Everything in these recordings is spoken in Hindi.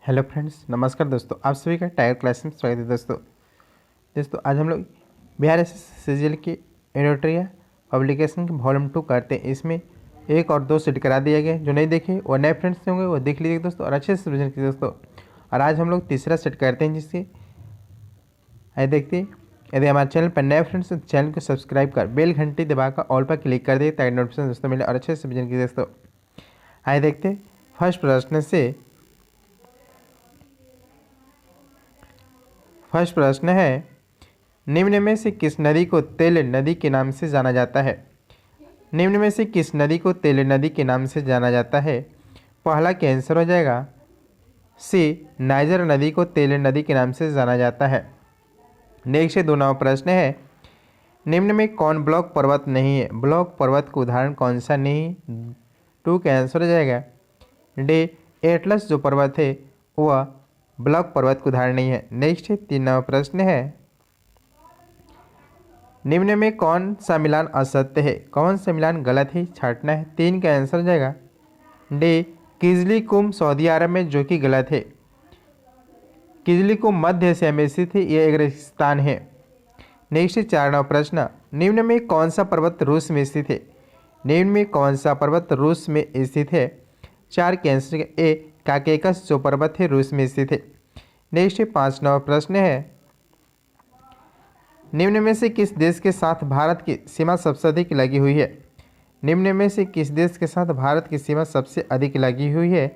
हेलो फ्रेंड्स, नमस्कार दोस्तों। आप सभी का टाइगर क्लास में स्वागत है। दोस्तों आज हम लोग बिहार सीजीएल की एडिटोरियल पब्लिकेशन की वॉल्यूम 2 करते हैं। इसमें 1 और 2 सेट करा दिया गया। जो नहीं देखे वो नए फ्रेंड्स होंगे वो देख लीजिए दोस्तों, और अच्छे से रिवीजन कीजिए दोस्तों। और आज हम लोग तीसरा सेट करते हैं, जिससे आइए देखते हैं। यदि हमारे चैनल पर नए फ्रेंड्स तो चैनल को सब्सक्राइब कर बेल घंटी दबाकर ऑल पर क्लिक कर दिए ताकि नोटिफिकेशन दोस्तों मिले और अच्छे से रिवीजन कीजिए दोस्तों। आइए देखते हैं। फर्स्ट प्रश्न है, निम्न में से किस नदी को तेल नदी के नाम से जाना जाता है? निम्न में से किस नदी को तेल नदी के नाम से जाना जाता है? पहला के आंसर हो जाएगा सी, नाइजर नदी को तेल नदी के नाम से जाना जाता है। नेक्स्ट 2 नंबर प्रश्न है, निम्न में कौन ब्लॉक पर्वत नहीं है? ब्लॉक पर्वत का उदाहरण कौन सा नहीं? 2 का आंसर हो जाएगा डी, एटलस जो पर्वत है वह ब्लॉक पर्वत का उदाहरण नहीं है। नेक्स्ट 3 नंबर प्रश्न है, निम्न में कौन सा मिलान असत्य है? कौन सा मिलान गलत है? छांटना है। 3 का आंसर हो जाएगा डी, किजली कुम सऊदी अरब में, जो कि गलत है। किजली कुम मध्य एशिया में स्थित है, यह एक रेगिस्तान है। नेक्स्ट 4 नंबर प्रश्न, निम्न में कौन सा पर्वत रूस में स्थित है? निम्न में कौन सा पर्वत रूस में स्थित है? 4 के आंसर ए, काकेकस जो पर्वत है रूस में स्थित है। नेक्स्ट 5 नंबर प्रश्न है, निम्न में से किस देश के साथ भारत की सीमा सबसे अधिक लगी हुई है? निम्न में से किस देश के साथ भारत की सीमा सबसे अधिक लगी हुई है?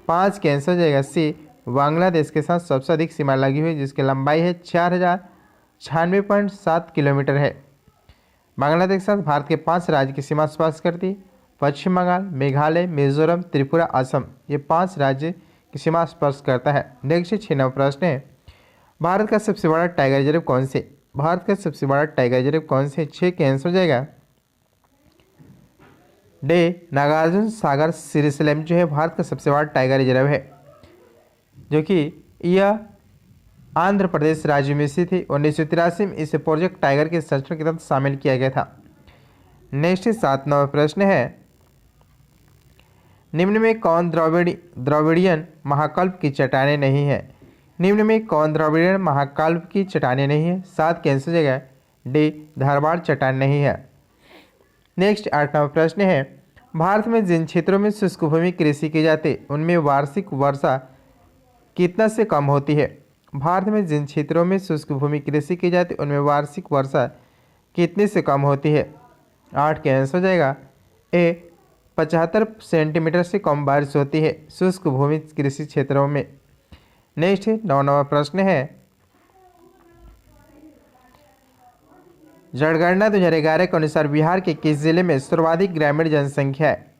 5 के आंसर हो जाएगा सी, बांग्लादेश के साथ सबसे अधिक सीमा लगी हुई है, जिसकी लंबाई है 4096.7 किलोमीटर है। बांग्लादेश के साथ भारत के 5 राज्य की सीमा स्पर्श करती है। पश्चिम बंगाल, मेघालय, मिजोरम, त्रिपुरा, असम, ये 5 राज्य की सीमा स्पर्श करता है। नेक्स्ट 6 नंबर प्रश्न है, भारत का सबसे बड़ा टाइगर रिजर्व कौन से? भारत का सबसे बड़ा टाइगर रिजर्व कौन से? 6 के आंसर हो जाएगा डे, नागार्जुन सागर सिरिसलम जो है भारत का सबसे बड़ा टाइगर रिजर्व है, जो कि यह आंध्र प्रदेश राज्य में स्थित है। 1983 में इसे प्रोजेक्ट टाइगर के संरक्षण के तहत शामिल किया गया था। नेक्स्ट 7 नंबर प्रश्न है, निम्न में कौन द्रविड़ियन महाकल्प की चट्टानें नहीं है? निम्न में कौन द्रविड़ियन महाकल्प की चट्टानें नहीं है? 7 के आंसर जगह डी, धारवाड़ चट्टान नहीं है। नेक्स्ट 8 नंबर प्रश्न है, भारत में जिन क्षेत्रों में शुष्क भूमि कृषि की जाती है उनमें वार्षिक वर्षा कितना से कम होती है? भारत में जिन क्षेत्रों में शुष्क भूमि कृषि की जाती है उनमें वार्षिक वर्षा कितने से कम होती है? 8 के आंसर हो जाएगा ए, 75 सेंटीमीटर से कम बारिश होती है शुष्क भूमि कृषि क्षेत्रों में। नेक्स्ट 9 नंबर प्रश्न है, जनगणना 2011 के अनुसार बिहार के किस जिले में सर्वाधिक ग्रामीण जनसंख्या है?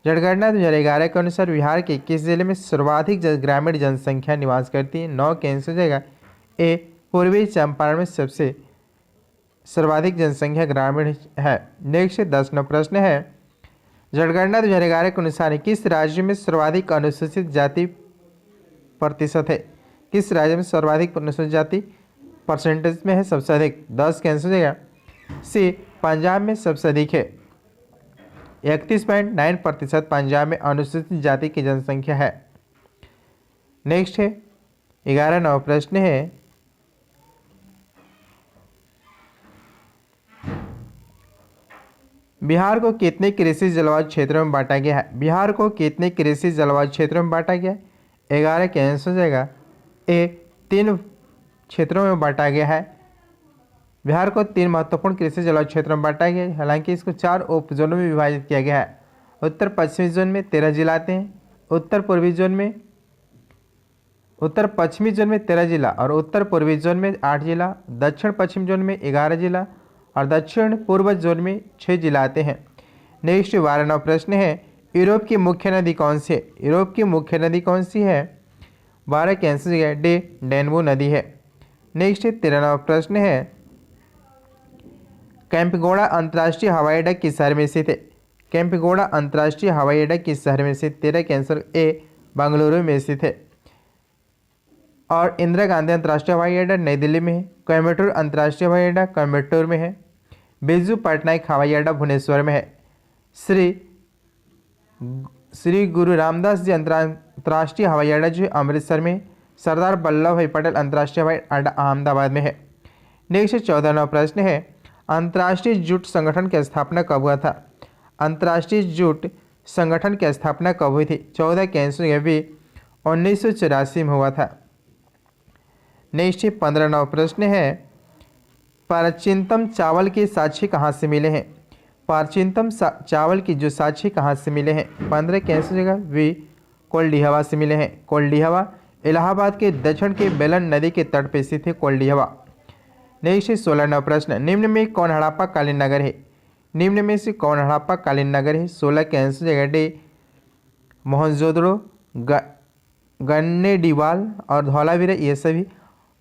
जनगणना 2011 के अनुसार बिहार के किस जिले में सर्वाधिक ग्रामीण जनसंख्या निवास करती है? 9 के आंसर हो जाएगा ए, पूर्वी चंपारण में सबसे सर्वाधिक जनसंख्या ग्रामीण है। नेक्स्ट 10 नंबर प्रश्न है, जनगणना 2011 के अनुसार किस राज्य में सर्वाधिक अनुसूचित जाति प्रतिशत है? किस राज्य में सर्वाधिक अनुसूचित जाति परसेंटेज में है सबसे अधिक? 10 के आंसर हो जाएगा सी, पंजाब में सबसे अधिक है। 31.9% पंजाब में अनुसूचित जाति की जनसंख्या है। नेक्स्ट है 11 नंबर प्रश्न है, बिहार को कितने कृषि जलवायु क्षेत्रों में बांटा गया है? बिहार को कितने कृषि जलवायु क्षेत्रों में बांटा गया है? 11 के आंसर हो जाएगा ए, 3 क्षेत्रों में बांटा गया है। बिहार को 3 महत्वपूर्ण कृषि जलवायु क्षेत्रों में बांटा गया है। हालांकि इसको 4 उप जोनों में विभाजित किया गया है। उत्तर पश्चिमी जोन में 13 जिला आते हैं, उत्तर पश्चिमी जोन में 13 जिला और उत्तर पूर्वी जोन में 8 जिला, दक्षिण पश्चिम जोन में 11 जिला और दक्षिण पूर्व जोन में 6 जिला आते हैं। नेक्स्ट 12 नंबर प्रश्न है, यूरोप की मुख्य नदी कौन सी है? यूरोप की मुख्य नदी कौन सी है? 12 के आंसर है डी, डेनबू नदी है। नेक्स्ट 13 नंबर प्रश्न है, कैंपगोड़ा अंतर्राष्ट्रीय हवाई अड्डा किस शहर में स्थित है? कैंपगोड़ा अंतर्राष्ट्रीय हवाई अड्डा किस शहर में स्थित? 13 के आंसर ए, बेंगलुरु में स्थित है। और इंदिरा गांधी अंतर्राष्ट्रीय हवाई अड्डा नई दिल्ली में है। कोयम्बटूर अंतर्राष्ट्रीय हवाई अड्डा कोयम्बटूर में है। बिरजू पटनायक हवाई अड्डा भुवनेश्वर में है। श्री गुरु रामदास जी अंतर्राष्ट्रीय हवाई अड्डा जो है अमृतसर में, सरदार वल्लभ भाई पटेल अंतर्राष्ट्रीय हवाई अड्डा अहमदाबाद में है। नेक्स्ट 14वां प्रश्न है, अंतर्राष्ट्रीय जूट संगठन की स्थापना कब हुआ था? अंतर्राष्ट्रीय जूट संगठन की स्थापना कब हुई थी? 14 के आंसर है बी, 1984 में हुआ था। नेक्स्ट 15वां प्रश्न है, प्राचीनतम चावल के साक्ष्य कहाँ से मिले हैं? प्राचीनतम चावल की जो साक्ष्य कहाँ से मिले हैं? 15 के आंसर जगह वी, कोल्डिहवा से मिले हैं। कोल्डिहवा इलाहाबाद के दक्षिण के बेलन नदी के तट पर स्थित है कोल्डिहवा। नेक्स्ट 16वां प्रश्न, निम्न में कौन हड़प्पा कालीन नगर है? निम्न में से कौन हड़प्पा कालीन नगर है? 16 के आंसर जगह डी, मोहनजोदड़ो, गन्नेडीवाल और धौलावीरा, ये सभी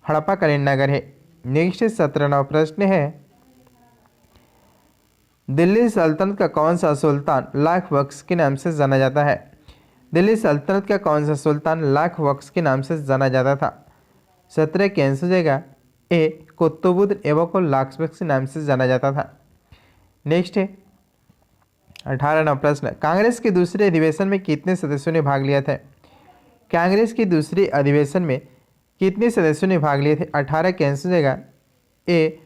हड़प्पा कालीन नगर है। नेक्स्ट 17वां प्रश्न है, दिल्ली सल्तनत का कौन सा सुल्तान लाख बख्श के नाम से जाना जाता है? दिल्ली सल्तनत का कौन सा सुल्तान लाख बख्श के नाम से जाना जाता था? 17 के आंसर जाएगा ए, कुतुबुद्दीन ऐबक को लाख बख्श के नाम से जाना जाता था। नेक्स्ट है 18वां प्रश्न, कांग्रेस के दूसरे अधिवेशन में कितने सदस्यों ने भाग लिया था? कांग्रेस के दूसरे अधिवेशन में कितने सदस्यों ने भाग लिए थे? 18 के आंसर जाएगा ए,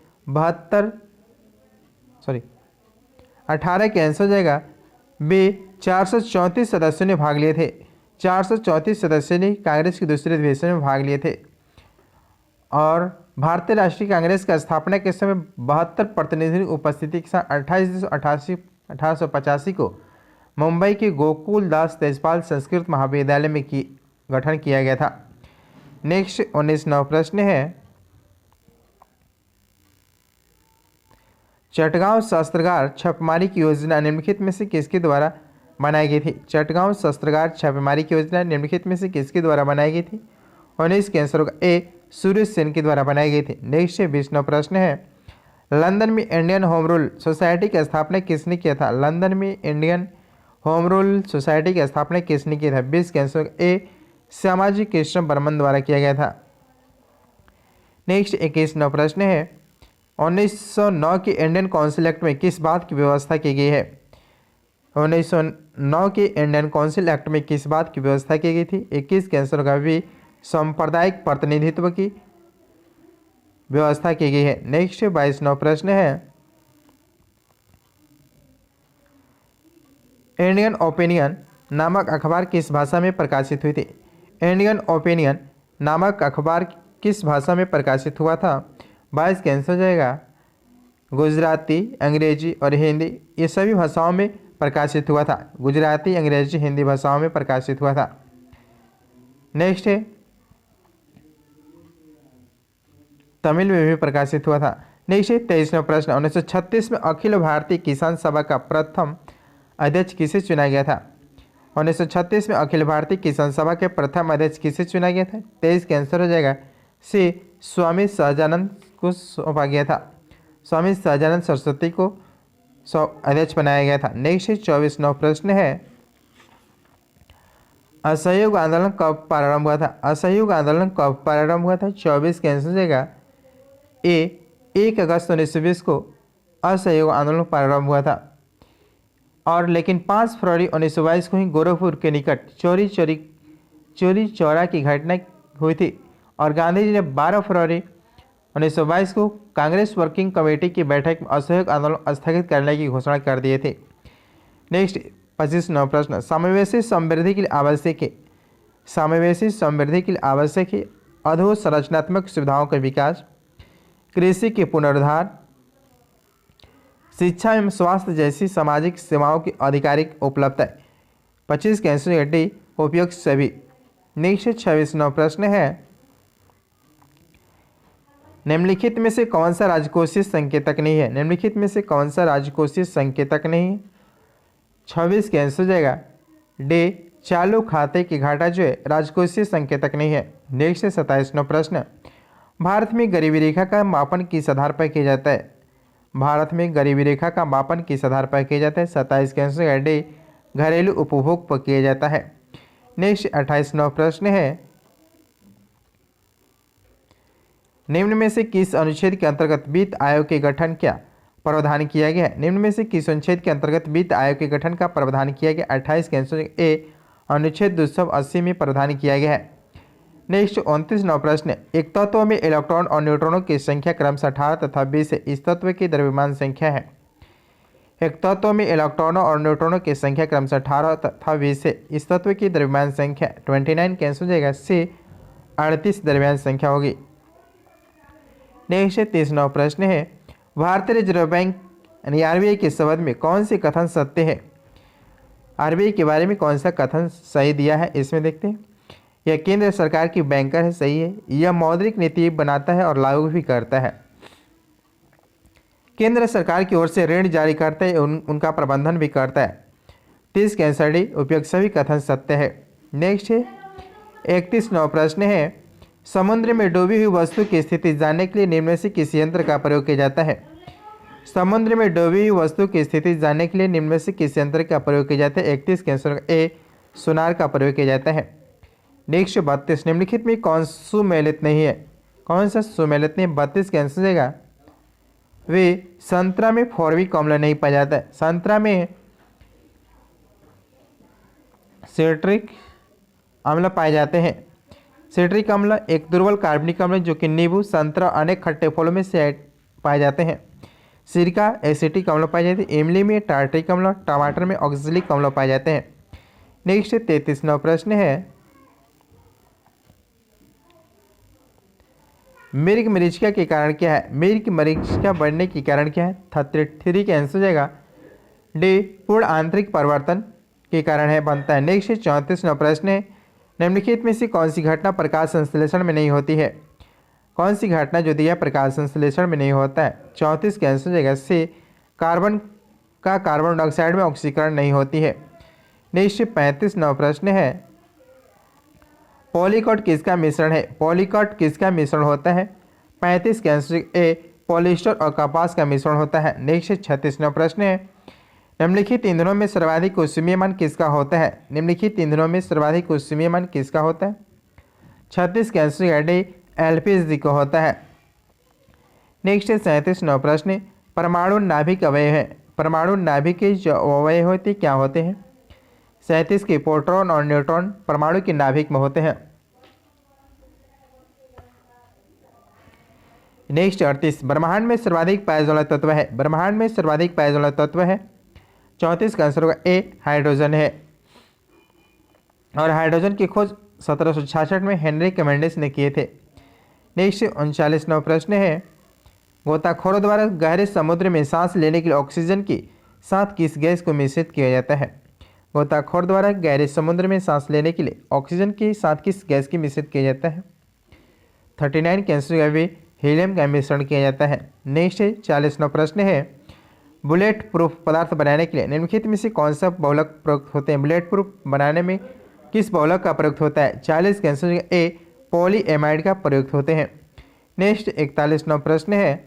18 के आंसर जाएगा बी, 434 सदस्यों ने भाग लिए थे। 434 सदस्यों ने कांग्रेस के दूसरे अधिवेशन में भाग लिए थे। और भारतीय राष्ट्रीय कांग्रेस का स्थापना के समय 72 प्रतिनिधियों की उपस्थिति के साथ 1885 को मुंबई के गोकुल दास तेजपाल संस्कृत महाविद्यालय में गठन किया गया था। नेक्स्ट 19वां प्रश्न है, चटगांव शस्त्रागार छापेमारी की योजना निम्नलिखित में से किसके द्वारा बनाई गई थी? चटगांव शस्त्रागार छापेमारी की योजना निम्नलिखित में से किसके द्वारा बनाई गई थी? 19 के आंसर होगा ए, सूर्य सेन के द्वारा बनाई गई थी। नेक्स्ट 20वां प्रश्न है, लंदन में इंडियन होम रूल सोसाइटी की स्थापना किसने किया था? लंदन में इंडियन होम रूल सोसाइटी की स्थापना किसने किया था? 20 के आंसर ए, श्यामाजी कृष्ण बर्मन द्वारा किया गया था। नेक्स्ट 21वां प्रश्न है, 1909 के इंडियन काउंसिल एक्ट में किस बात की व्यवस्था की गई है? 1909 के इंडियन काउंसिल एक्ट में किस बात की व्यवस्था की गई थी? 21 के आंसर होगा भी, सांप्रदायिक प्रतिनिधित्व की व्यवस्था की गई है। नेक्स्ट 22वां प्रश्न है, इंडियन ओपिनियन नामक अखबार किस भाषा में प्रकाशित हुई थी? इंडियन ओपिनियन नामक अखबार किस भाषा में प्रकाशित हुआ था? 22 का आंसर जाएगा गुजराती, अंग्रेजी और हिंदी, ये सभी भाषाओं में प्रकाशित हुआ था। गुजराती, अंग्रेजी, हिंदी भाषाओं में प्रकाशित हुआ था। नेक्स्ट है तमिल में भी प्रकाशित हुआ था। नेक्स्ट है 23वां प्रश्न, 1936 में अखिल भारतीय किसान सभा का प्रथम अध्यक्ष किसे चुना गया था? 1936 में अखिल भारतीय किसान सभा के प्रथम अध्यक्ष किसे चुना गया था? 23 का आंसर हो जाएगा सी, स्वामी सहजानंद को सौंपा गया था। स्वामी सहजानंद सरस्वती को अध्यक्ष बनाया गया था। नेक्स्ट 24वां प्रश्न है, असहयोग आंदोलन कब प्रारंभ हुआ था? असहयोग आंदोलन कब प्रारंभ हुआ था? 24 का आंसर हो जाएगा ए, 1 अगस्त 1920 को असहयोग आंदोलन प्रारंभ हुआ था। और लेकिन 5 फरवरी 1922 को ही गोरखपुर के निकट चोरी चौरा की घटना हुई थी और गांधी जी ने 12 फरवरी 1922 को कांग्रेस वर्किंग कमेटी की बैठक में असहयोग आंदोलन स्थगित करने की घोषणा कर दिए थे। नेक्स्ट 25वां प्रश्न, समावेशी समृद्धि के लिए आवश्यक है, समावेशी समृद्धि के लिए आवश्यक है अधोसंरचनात्मक सुविधाओं का विकास, कृषि के पुनरुद्धार, शिक्षा एवं स्वास्थ्य जैसी सामाजिक सेवाओं की आधिकारिक उपलब्धता। 25 के आंसर डी, उपयुक्त सभी। नेक्स्ट 26वां प्रश्न है, निम्नलिखित में से कौन सा राजकोषीय संकेतक नहीं है? निम्नलिखित में से कौन सा राजकोषीय संकेतक नहीं है? 26 के आंसर जाएगा डी, चालू खाते की घाटा जो है राजकोषीय संकेतक नहीं है। नेक्स्ट 27वां प्रश्न, भारत में गरीबी रेखा का मापन किस आधार पर किया जाता है? भारत में गरीबी रेखा का मापन किस आधार पर किया जाता है? 27 के आंसर डी, घरेलू उपभोग पर किया जाता है। नेक्स्ट 28वां प्रश्न है, निम्न में से किस अनुच्छेद के अंतर्गत वित्त आयोग के गठन का प्रावधान किया गया है? निम्न में से किस अनुच्छेद के अंतर्गत वित्त आयोग के गठन का प्रावधान किया गया? 28 के आंसर ए, अनुच्छेद 280 में प्रावधान किया गया है। नेक्स्ट 29वां प्रश्न, एक तत्व में इलेक्ट्रॉन और न्यूट्रॉनों की संख्या क्रमशः 18 तथा 20 है, इस तत्व की द्रव्यमान संख्या है। एक तत्व में इलेक्ट्रॉनों और न्यूट्रॉनों की संख्या क्रमशः 18 तथा 20 है, इस तत्व की द्रव्यमान संख्या 29 कैंसिल हो जाएगा, से 38 द्रव्यमान संख्या होगी। नेक्स्ट 30वां प्रश्न है, भारतीय रिजर्व बैंक यानी आरबीआई के शब्द में कौन से कथन सत्य है। आरबीआई के बारे में कौन सा कथन सही दिया है, इसमें देखते हैं। यह केंद्र सरकार की बैंकर है, सही है। यह मौद्रिक नीति बनाता है और लागू भी करता है। केंद्र सरकार की ओर से ऋण जारी करता है, उनका प्रबंधन भी करता है। 30 कैंसर डी उपयुक्त सभी कथन सत्य है। नेक्स्ट है 31वां प्रश्न है, समुद्र में डूबी हुई वस्तु की स्थिति जानने के लिए निम्न में से किस यंत्र का प्रयोग किया जाता है। समुद्र में डूबी हुई वस्तु की स्थिति जानने के लिए निम्न में से किस यंत्र का प्रयोग किया जाता है। 31 कैंसर ए सोनार का प्रयोग किया जाता है। नेक्स्ट 32, निम्नलिखित में कौन सुमेलित नहीं है। कौन सा सुमेलित नहीं, 32 कैंसर देगा। वे संतरा में फॉर्मिक अम्ल नहीं पाया जाता है। संतरा में सिट्रिक अम्ल पाए जाते हैं। सिट्रिक अम्ल एक दुर्बल कार्बनिक अम्ल जो कि नींबू, संतरा, अनेक खट्टे फलों में से पाए जाते हैं। सिरका एसिटिक अम्ल पाए जाते हैं। इमली में टार्ट्रिक अम्ल, टमाटर में ऑक्जेलिक अम्ल पाए जाते हैं। नेक्स्ट 33वां प्रश्न है, मिर्ग मरीचिका के कारण क्या है। मिर्ग मरीचिका बढ़ने के कारण क्या है। 33 का आंसर हो जाएगा डी, पूर्ण आंतरिक परिवर्तन के कारण है, बनता है। नेक्स्ट 34वां प्रश्न है, निम्नलिखित में से कौन सी घटना प्रकाश संश्लेषण में नहीं होती है। कौन सी घटना जो दिया प्रकाश संश्लेषण में नहीं होता है। 34 का आंसर हो जाएगा से, कार्बन डाइऑक्साइड में ऑक्सीकरण नहीं होती है। नेक्स्ट 35वां प्रश्न है, पॉलीकॉट किसका मिश्रण है। पॉलीकॉट किसका मिश्रण होता है। 35 का आंसर ए, पॉलिस्टर और कपास का मिश्रण होता है। नेक्स्ट 36वां प्रश्न है, निम्नलिखित ईंधनों में सर्वाधिक उष्मीयमान किसका होता है। निम्नलिखित ईंधनों में सर्वाधिक उष्मीयमान किसका होता है। 36 का आंसर डी, एलपीजी को होता है। नेक्स्ट 37वां प्रश्न, परमाणु नाभिक अवयव है। परमाणु नाभिक के जो अवयव होते क्या होते हैं। 37 के प्रोटॉन और न्यूट्रॉन परमाणु के नाभिक में होते हैं। नेक्स्ट 38, ब्रह्मांड में सर्वाधिक पाया जाने वाला तत्व है। ब्रह्मांड में सर्वाधिक पाया जाने वाला तत्व है। 34 का आंसर होगा ए, हाइड्रोजन है। और हाइड्रोजन की खोज 1766 में हेनरी कैवेंडिश ने किए थे। नेक्स्ट 39वां प्रश्न है, गोताखोरों द्वारा गहरे समुद्र में सांस लेने के लिए ऑक्सीजन के साथ किस गैस को मिश्रित किया जाता है। गोताखोर द्वारा गहरे समुद्र में सांस लेने के लिए ऑक्सीजन के साथ किस गैस की मिश्रित किया जाता है। 39 के आंसर में हीलियम का मिश्रण किया जाता है। नेक्स्ट 40वां प्रश्न है, बुलेट प्रूफ पदार्थ बनाने के लिए निम्नलिखित में से कौन सा बहुलक प्रयुक्त होते हैं। बुलेट प्रूफ बनाने में किस बहुलक का प्रयुक्त होता है। 40 के आंसर ए, पॉलीएमाइड का प्रयुक्त होते हैं। नेक्स्ट 41वां प्रश्न है,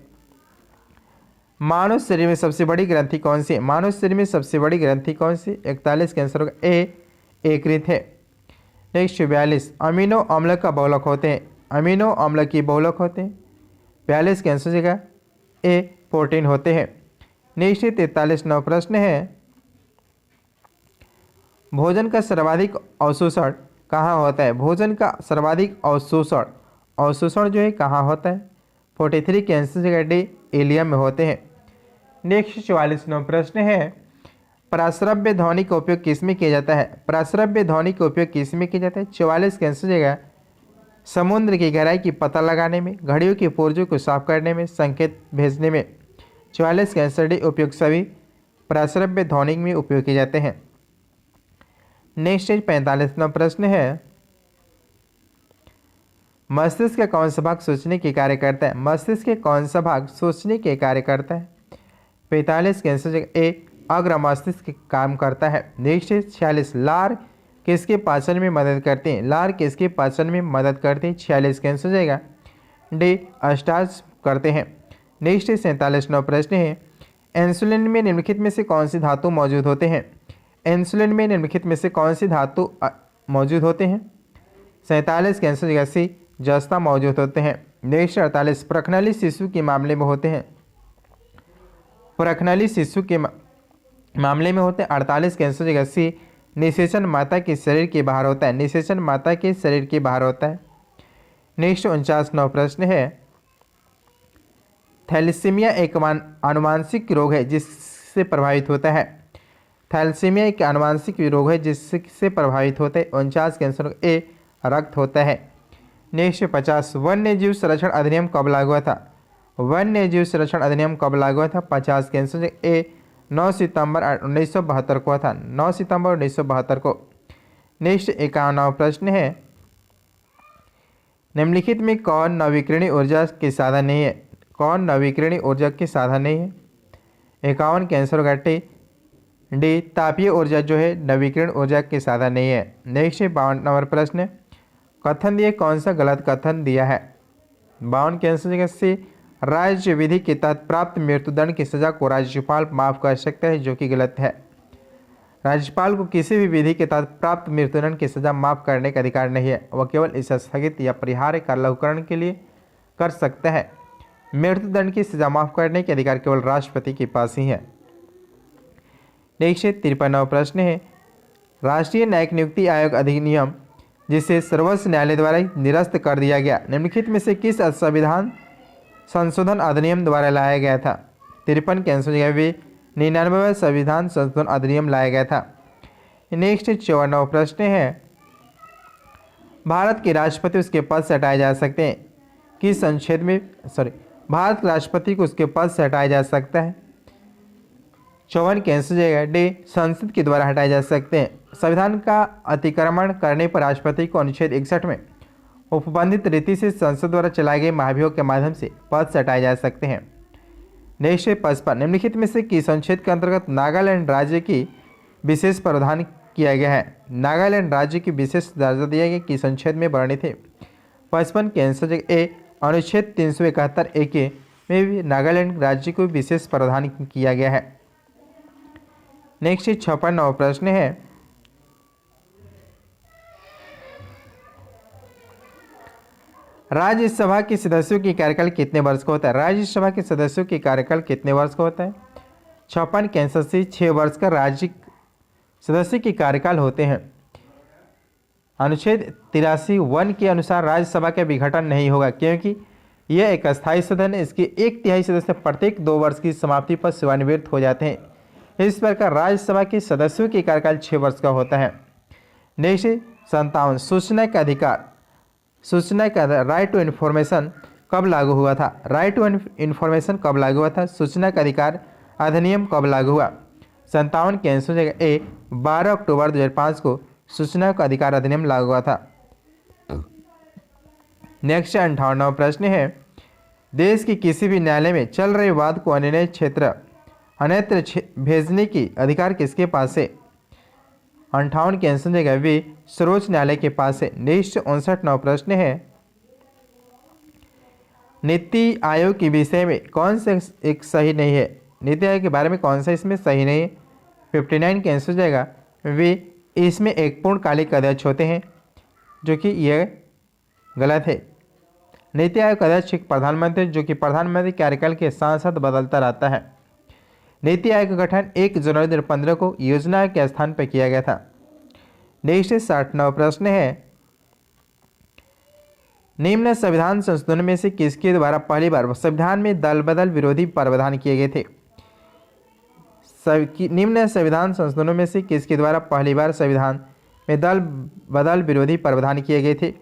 मानव शरीर में सबसे बड़ी ग्रंथि कौन सी है। मानव शरीर में सबसे बड़ी ग्रंथि कौन सी। 41 के आंसर होगा ए, यकृत है। नेक्स्ट 42, अमीनो अम्ल का बहुलक होते हैं। अमीनो अम्ल की बहुलक होते हैं। 42 के आंसर होगा ए, प्रोटीन होते हैं। नेक्स्ट 43वां प्रश्न है, भोजन का सर्वाधिक अवशोषण कहाँ होता है। भोजन का सर्वाधिक अवशोषण जो है कहाँ होता है। 43 के आंसर होगा डी, इलियम में होते हैं। नेक्स्ट 44वां प्रश्न है, प्राश्रव्य ध्वनि का उपयोग किस में किया जाता है। प्राश्रव्य ध्वनि का उपयोग किस में किया जाता है। 44 का आंसर होगा समुद्र की गहराई की पता लगाने में, घड़ियों के पुर्जों को साफ करने में, संकेत भेजने में। 44 का आंसर डी, उपयोग सभी प्राश्रव्य ध्वनि में उपयोग किए जाते हैं। नेक्स्ट 45वां प्रश्न है, मस्तिष्क का कौन सा भाग सोचने के कार्य करता है। मस्तिष्क के कौन सा भाग सोचने के कार्य करता है। 45 के आंसर ए, अग्र मस्तिष्क काम करता है। नेक्स्ट 46, लार किसके पाचन में मदद करते हैं। लार किसके पाचन में मदद करते हैं। 46 के आंसर जाएगा डी, स्टार्च करते हैं। नेक्स्ट 47वां प्रश्न है, इंसुलिन में निम्नलिखित में से कौन सी धातु मौजूद होते हैं। इंसुलिन में निम्नलिखित में से कौन सी धातु मौजूद होते हैं। 47 के आंसर जाएगा सी, जस्ता मौजूद होते हैं। नेक्स्ट 48, प्रखनली शिशु के मामले में होते हैं। प्रखनली शिशु के मामले में होते हैं। 48 के आंसर जाएगा सी, निषेचन माता के शरीर के बाहर होता है। निषेचन माता के शरीर के बाहर होता है। नेक्स्ट 49वां प्रश्न है, थैलेसीमिया एक आनुवांशिक रोग है जिससे प्रभावित होता है। थैलेसीमिया एक आनुवांशिक रोग है जिससे प्रभावित होता है। 49 के आंसर ए रक्त होता है। नेक्स्ट 50 वन्य जीव संरक्षण अधिनियम कब लागू हुआ था? वन्य जीव संरक्षण अधिनियम कब लागू हुआ था? 50 के आंसर ए 9 सितंबर 1972 को था। 9 सितंबर 1972 को। नेक्स्ट 51वां प्रश्न है, निम्नलिखित में कौन नवीकरणीय ऊर्जा के साधन नहीं है? कौन नवीकरणीय ऊर्जा के साधन नहीं है? 51 के आंसर होगा डी तापीय ऊर्जा जो है नवीकरण ऊर्जा के साधन नहीं है। नेक्स्ट 52 नंबर प्रश्न, कथन दिए कौन सा गलत कथन दिया है? 52 के आंसर से राज्य विधि के तहत प्राप्त मृत्युदंड की सजा को राज्यपाल माफ कर सकता है, जो कि गलत है। राज्यपाल को किसी भी विधि के तहत प्राप्त मृत्युदंड की सजा माफ करने का अधिकार नहीं है। वह केवल इसे स्थगित या परिहार्य का लघुकरण के लिए कर सकता है। मृत्युदंड की सजा माफ करने के अधिकार केवल राष्ट्रपति के पास ही है। नेक्स्ट 53वां प्रश्न है, राष्ट्रीय न्यायिक नियुक्ति आयोग अधिनियम जिसे सर्वोच्च न्यायालय द्वारा निरस्त कर दिया गया, निम्नलिखित में से किस संविधान संशोधन अधिनियम द्वारा लाया गया था? 53 के आंसर जगह भी 99वां संविधान संशोधन अधिनियम लाया गया था। नेक्स्ट 54वां प्रश्न है, भारत के राष्ट्रपति उसके पद से हटाए जा सकते हैं किस अनुच्छेद में? भारत राष्ट्रपति को उसके पद से हटाया जा सकता है। 54 के आंसर जाएगा डी संसद के द्वारा हटाए जा सकते हैं। संविधान का अतिक्रमण करने पर राष्ट्रपति को अनुच्छेद 61 में उपबंधित रीति से संसद द्वारा चलाए गए महाभियोग के माध्यम से पद से हटाए जा सकते हैं। नेक्स्ट 55 निम्नलिखित में से किस अनुच्छेद के अंतर्गत नागालैंड राज्य की विशेष प्रावधान किया गया है? नागालैंड राज्य की विशेष दर्जा दिया गया किस अनुच्छेद में वर्णित है? 55 के आंसर ए अनुच्छेद 371 ए के में भी नागालैंड राज्य को विशेष प्रावधान किया गया है। नेक्स्ट 56वां प्रश्न है, राज्यसभा के सदस्यों की कार्यकाल कितने वर्ष का होता है? राज्यसभा के सदस्यों की कार्यकाल कितने वर्ष का होता है? 56 के आंसर से 6 वर्ष का राज्य सदस्य की कार्यकाल होते हैं। अनुच्छेद 83(1) के अनुसार राज्यसभा का विघटन नहीं होगा क्योंकि यह एक अस्थायी सदन है। इसके 1/3 सदस्य प्रत्येक 2 वर्ष की समाप्ति पर सेवानिवृत्त हो जाते हैं। इस प्रकार राज्यसभा के सदस्यों की कार्यकाल 6 वर्ष का होता है। नेक्स्ट 57 सूचना का अधिकार, सूचना का राइट टू इन्फॉर्मेशन कब लागू हुआ था? राइट टू इन्फॉर्मेशन कब लागू हुआ था? सूचना का अधिकार अधिनियम कब लागू हुआ? 57 के आंसर जगह ए 12 अक्टूबर 2005 को सूचना का अधिकार अधिनियम लागू हुआ था। नेक्स्ट 58वां प्रश्न है, देश के किसी भी न्यायालय में चल रहे वाद को अन्य क्षेत्र अन्यत्र भेजने की अधिकार किसके पास है? 58 के आंसर जगह वे सर्वोच्च न्यायालय के पास है। नेक्स्ट 59वां प्रश्न है, नीति आयोग के विषय में कौन सा एक सही नहीं है? नीति आयोग के बारे में कौन सा इसमें सही नहीं है? 59 के आंसर जाएगा वे इसमें एक पूर्णकालिक अध्यक्ष होते हैं, जो कि यह गलत है। नीति आयोग का अध्यक्ष एक प्रधानमंत्री जो कि प्रधानमंत्री कार्यकाल के साथ साथ बदलता रहता है। नीति आयोग का गठन 1 जनवरी 2015 को योजना के स्थान पर किया गया था। नेक्स्ट 60वां प्रश्न है, निम्न संविधान संशोधन में से किसके द्वारा पहली बार संविधान में दल बदल विरोधी प्रावधान किए गए थे? निम्न संविधान संशोधनों में से किसके द्वारा पहली बार संविधान में दल बदल विरोधी प्रावधान किए गए थे?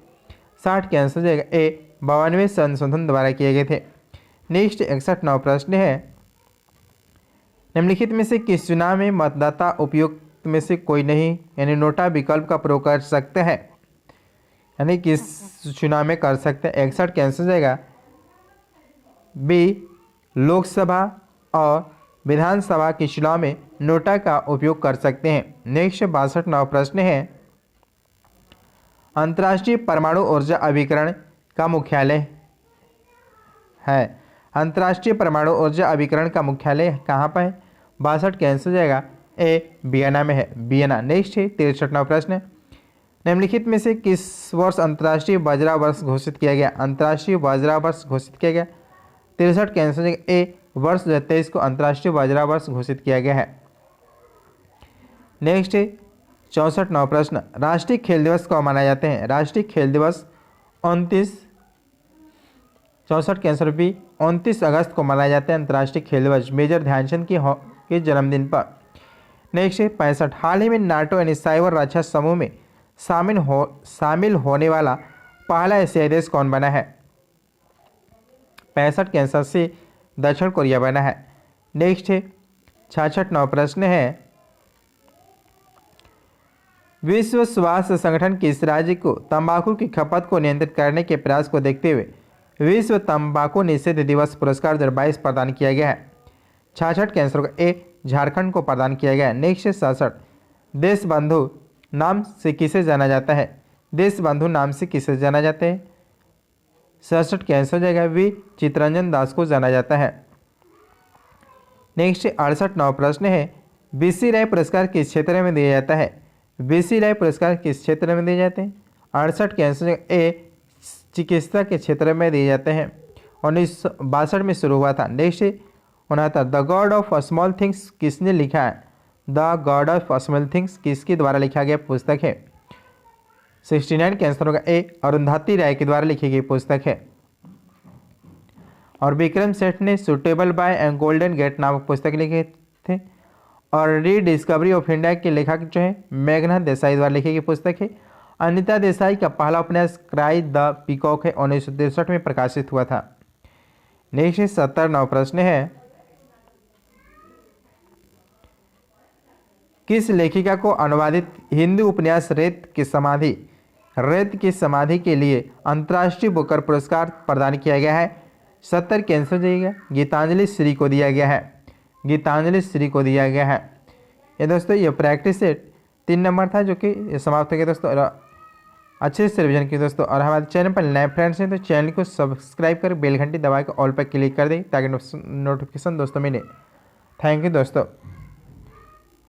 60 के आंसर जाएगा ए 92वें संशोधन द्वारा किए गए थे। नेक्स्ट 61वां प्रश्न है, निम्नलिखित में से किस चुनाव में मतदाता उपयुक्त में से कोई नहीं यानी नोटा विकल्प का प्रयोग कर सकते हैं? यानी किस चुनाव में कर सकते हैं? 61 के आंसर जाएगा बी लोकसभा और विधानसभा के चुनाव में नोटा का उपयोग कर सकते हैं। नेक्स्ट 62वां प्रश्न है, अंतर्राष्ट्रीय परमाणु ऊर्जा अभिकरण का मुख्यालय है। अंतर्राष्ट्रीय परमाणु ऊर्जा अभिकरण का मुख्यालय कहाँ पर है? 62 के आंसर जाएगा ए वियना में है, वियना। नेक्स्ट है 63वां प्रश्न, निम्नलिखित में से किस वर्ष अंतर्राष्ट्रीय बाजरा वर्ष घोषित किया गया? अंतर्राष्ट्रीय बाजरा वर्ष घोषित किया गया। 63 के आंसर जाएगा ए वर्ष 2023 को अंतर्राष्ट्रीय बाजरा वर्ष घोषित किया गया है। नेक्स्ट है 64वां प्रश्न, राष्ट्रीय खेल दिवस कब मनाए जाते हैं? राष्ट्रीय खेल दिवस 64 के आंसर बी 29 अगस्त को मनाए जाते हैं अंतर्राष्ट्रीय खेल दिवस मेजर ध्यानचंद के जन्मदिन पर। नेक्स्ट है 65, हाल ही में नाटो यानी साइबर रक्षा समूह में शामिल होने वाला पहला एशियाई देश कौन बना है? 65 के आंसर से दक्षिण कोरिया बना है। नेक्स्ट है 66वां प्रश्न है, विश्व स्वास्थ्य संगठन किस राज्य को तंबाकू की खपत को नियंत्रित करने के प्रयास को देखते हुए विश्व तंबाकू निषेध दिवस पुरस्कार 2022 प्रदान किया गया है? 66 के आंसर को ए झारखंड को प्रदान किया गया है। नेक्स्ट 67, देश बंधु नाम से किसे जाना जाता है? देश बंधु नाम से किसे जाना जाता है? 67 के आंसर हो जाएगा वी चितरंजन दास को जाना जाता है। नेक्स्ट 68वां प्रश्न है, बीसी राय पुरस्कार किस क्षेत्र में दिया जाता है? बीसी राय पुरस्कार किस क्षेत्र में दिए जाते हैं? 68 के आंसर ए चिकित्सा के क्षेत्र में दिए जाते हैं। 1962 में शुरू हुआ था। Next 69, the God of small things किसने लिखा है? The God of small things किसके द्वारा लिखा गया पुस्तक है? 69 के आंसर होगा ए अरुंधति राय के द्वारा लिखी गई पुस्तक है। और विक्रम सेठ ने Suitable Boy and Golden Gate नामक पुस्तक लिखे थे। और रीडिस्कवरी ऑफ इंडिया के लेखक जो है मेघनाथ देसाई द्वारा लिखी गई पुस्तक है। अनिता देसाई का पहला उपन्यास क्राई द पीकॉक है 1963 में प्रकाशित हुआ था। नेक्स्ट 70वां प्रश्न है, किस लेखिका को अनुवादित हिंदी उपन्यास रेत की समाधि के लिए अंतर्राष्ट्रीय बुकर पुरस्कार प्रदान किया गया है? 70 के आंसर जाइएगा गीतांजलि श्री को दिया गया है। गीतांजलि श्री को दिया गया है। ये दोस्तों ये प्रैक्टिस सेट 3 नंबर था जो कि समाप्त हो गया दोस्तों। अच्छे से रिविजन किए दोस्तों। और हमारे चैनल पर नए फ्रेंड्स हैं तो चैनल को सब्सक्राइब कर बेल घंटी दबा के ऑल पर क्लिक कर दें ताकि नोटिफिकेशन दोस्तों मिले। थैंक यू दोस्तों।